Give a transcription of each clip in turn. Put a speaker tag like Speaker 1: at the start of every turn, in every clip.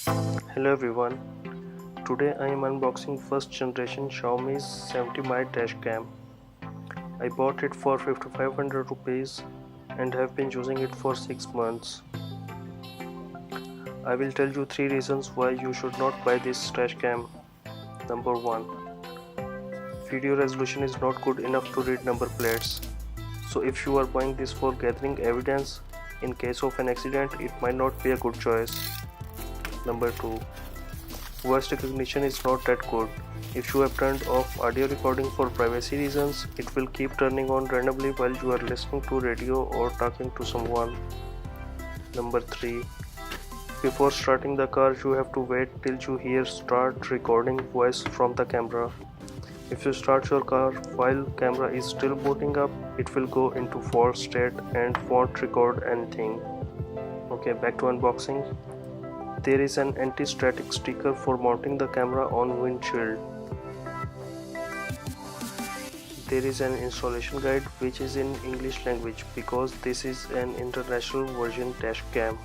Speaker 1: Hello everyone, today I am unboxing first generation Xiaomi 70mai Dashcam. I bought it for 5500 rupees and have been using it for 6 months. I will tell you 3 reasons why you should not buy this Dashcam. Number 1. Video resolution is not good enough to read number plates. So if you are buying this for gathering evidence in case of an accident, it might not be a good choice. Number 2. Voice recognition is not that good. If you have turned off audio recording for privacy reasons, it will keep turning on randomly while you are listening to radio or talking to someone. Number 3. Before starting the car, you have to wait till you hear start recording voice from the camera. If you start your car while camera is still booting up, it will go into false state and won't record anything. Okay, back to unboxing. There is an anti-static sticker for mounting the camera on windshield. There is an installation guide which is in English language because this is an international version Dashcam.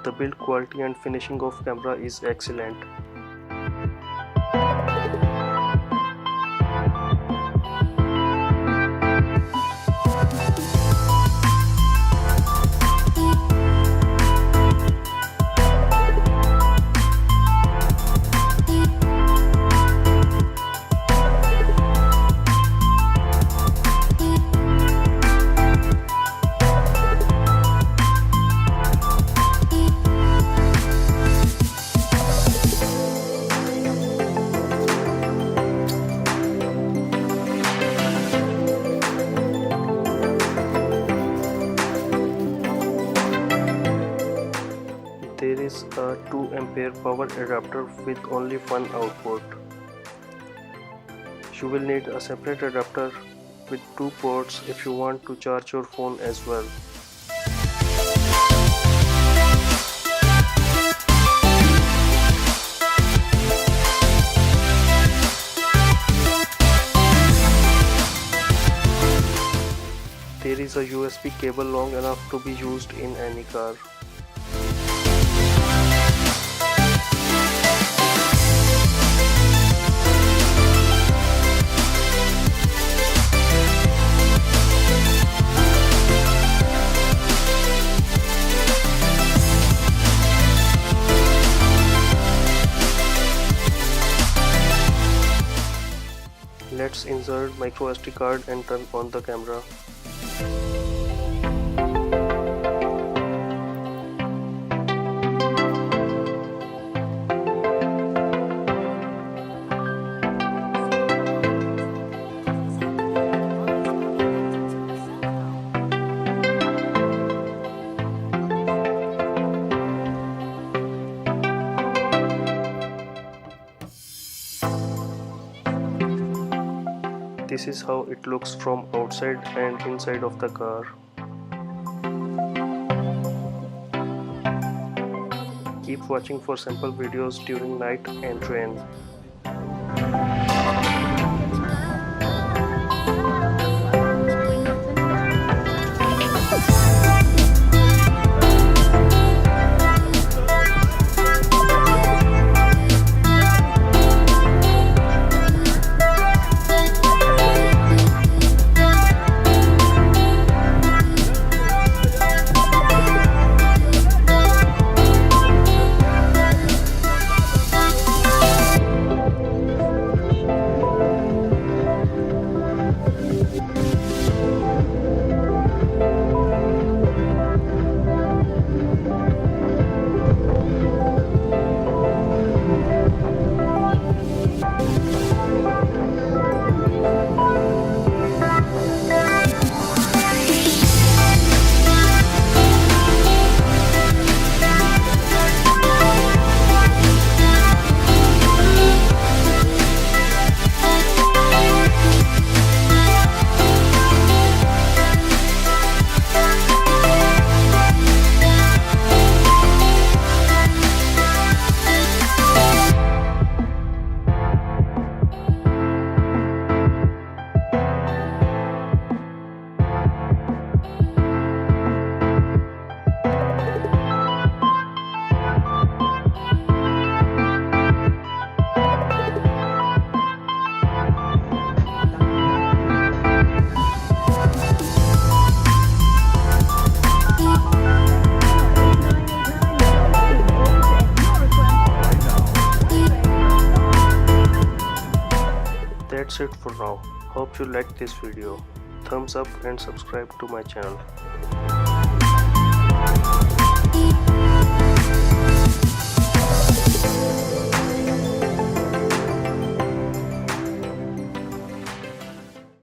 Speaker 1: The build quality and finishing of camera is excellent. There is a 2 ampere power adapter with only one output. You will need a separate adapter with 2 ports if you want to charge your phone as well. There is a USB cable long enough to be used in any car. Let's insert micro SD card and turn on the camera. This is how it looks from outside and inside of the car. Keep watching for sample videos during night and rain. that's it for now. Hope you liked this video. Thumbs up and subscribe to my channel.